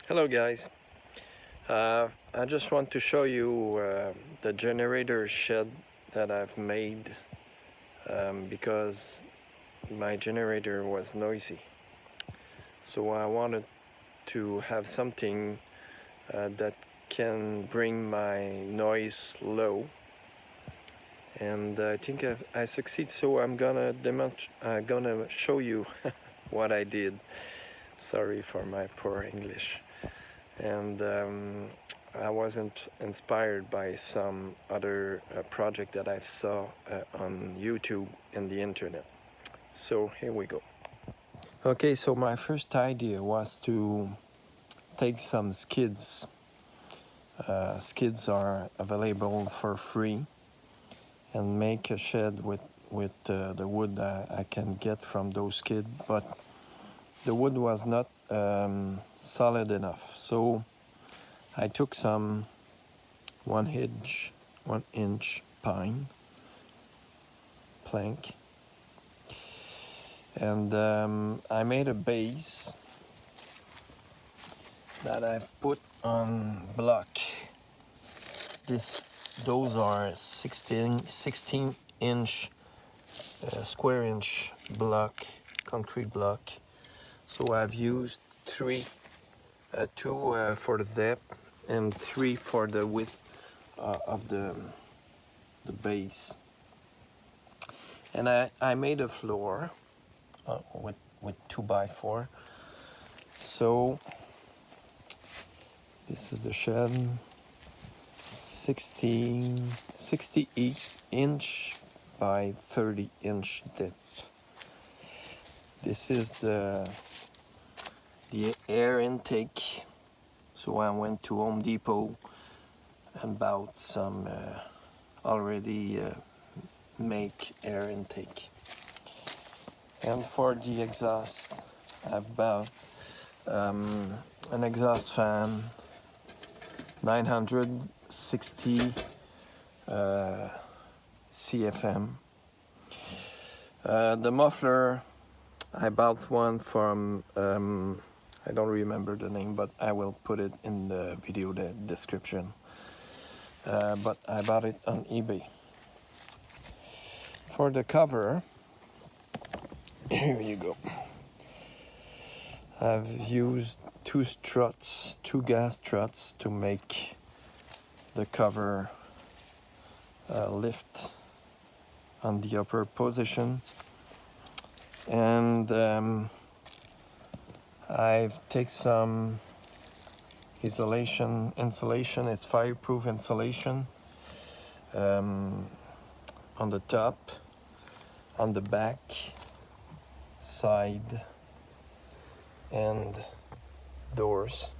Hello guys, I just want to show you the generator shed that I've made because my generator was noisy. So I wanted to have something that can bring my noise low, and I think I succeed, so I'm gonna show you what I did. Sorry for my poor English. And I wasn't inspired by some other project that I saw on YouTube and the internet. So here we go. Okay, so my first idea was to take some skids. Skids are available for free, and make a shed with the wood I can get from those skids, but the wood was not solid enough. So I took some 1 inch pine plank, and I made a base that I put on block. Those are 16 inch square inch block, concrete block. So I've used two for the depth and 3 for the width of the base. And I made a floor with 2x4. So this is the shed, 68 inch by 30 inch depth. This is the air intake. So I went to HomeDepot and bought some already make air intake. And for the exhaust, I've bought an exhaust fan, 960 CFM. The muffler, I bought one from I don't remember the name, but I will put it in the video description. But I bought it on eBay. For the cover, here you go. I've used two gas struts to make the cover lift on the upper position. And I've taken some insulation. It's fireproof insulation on the top, on the back, side, and doors.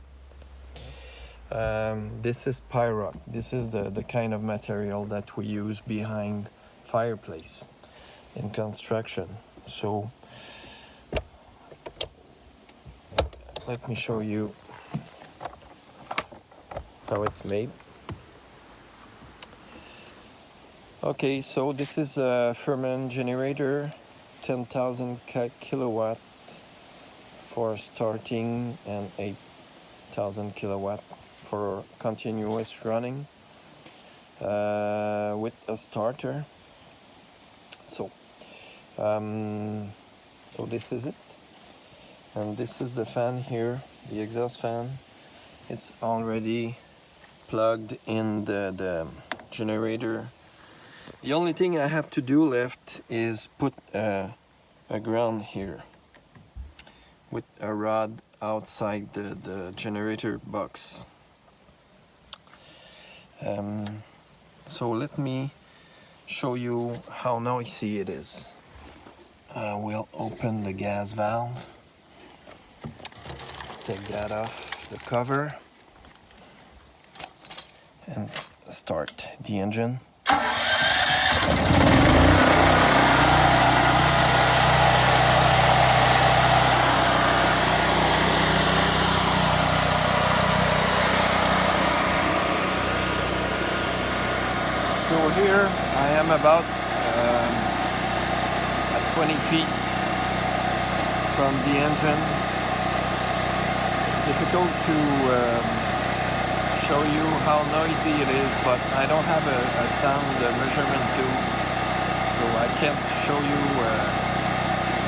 This is pyrox. This is the kind of material that we use behind fireplace in construction. So let me show you how it's made. Okay, so this is a Firman generator, 10,000 kilowatt for starting and 8,000 kilowatt for continuous running with a starter. So this is it. And this is the fan here, the exhaust fan. It's already plugged in the generator. The only thing I have to do left is put a ground here with a rod outside the generator box. So let me show you how noisy it is. We'll open the gas valve. Take that off the cover and start the engine. So here I am about at 20 feet from the engine. difficult to show you how noisy it is, but I don't have a sound measurement tool, so I can't show you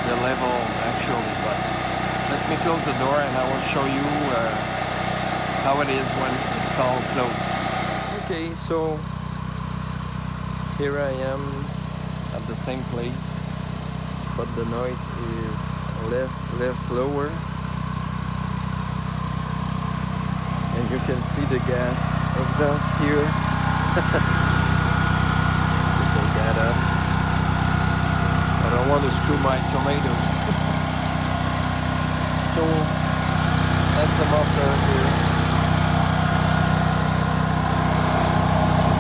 the level actually, but let me close the door and I will show you how it is when it's all closed. Okay, so here I am at the same place, but the noise is less lower. And you can see the gas exhaust here. Take that up. I don't want to screw my tomatoes. So that's the muffler here.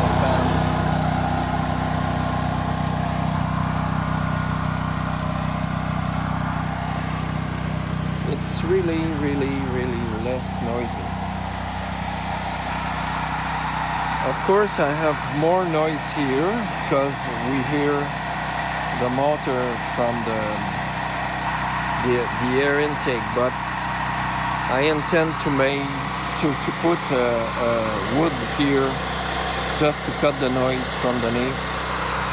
The fan. It's really less noisy. Of course I have more noise here because we hear the motor from the air intake, but I intend to put wood here just to cut the noise from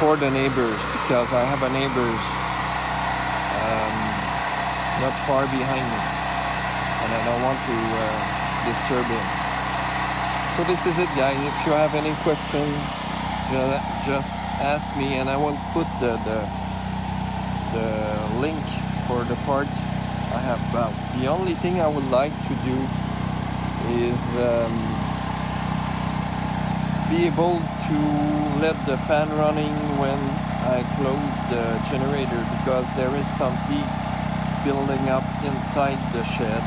for the neighbors, because I have a neighbors not far behind me and I don't want to disturb him. So this is it, guys. If you have any questions, just ask me and I will put the link for the part I have bought. The only thing I would like to do is be able to let the fan running when I close the generator, because there is some heat building up inside the shed.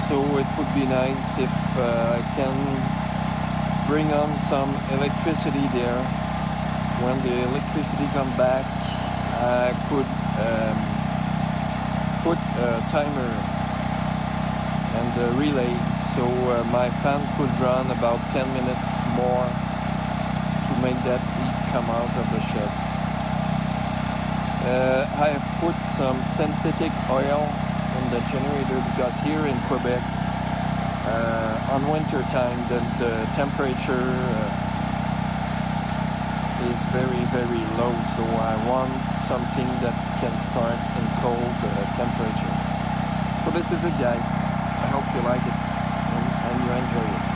So it would be nice if I can bring on some electricity there. When the electricity comes back, I could put a timer and a relay, so my fan could run about 10 minutes more to make that heat come out of the shed. I have put some synthetic oil in the generator because here in Quebec on winter time the temperature is very low, so I want something that can start in cold temperature. So this is it, guys. I hope you like it and you enjoy it.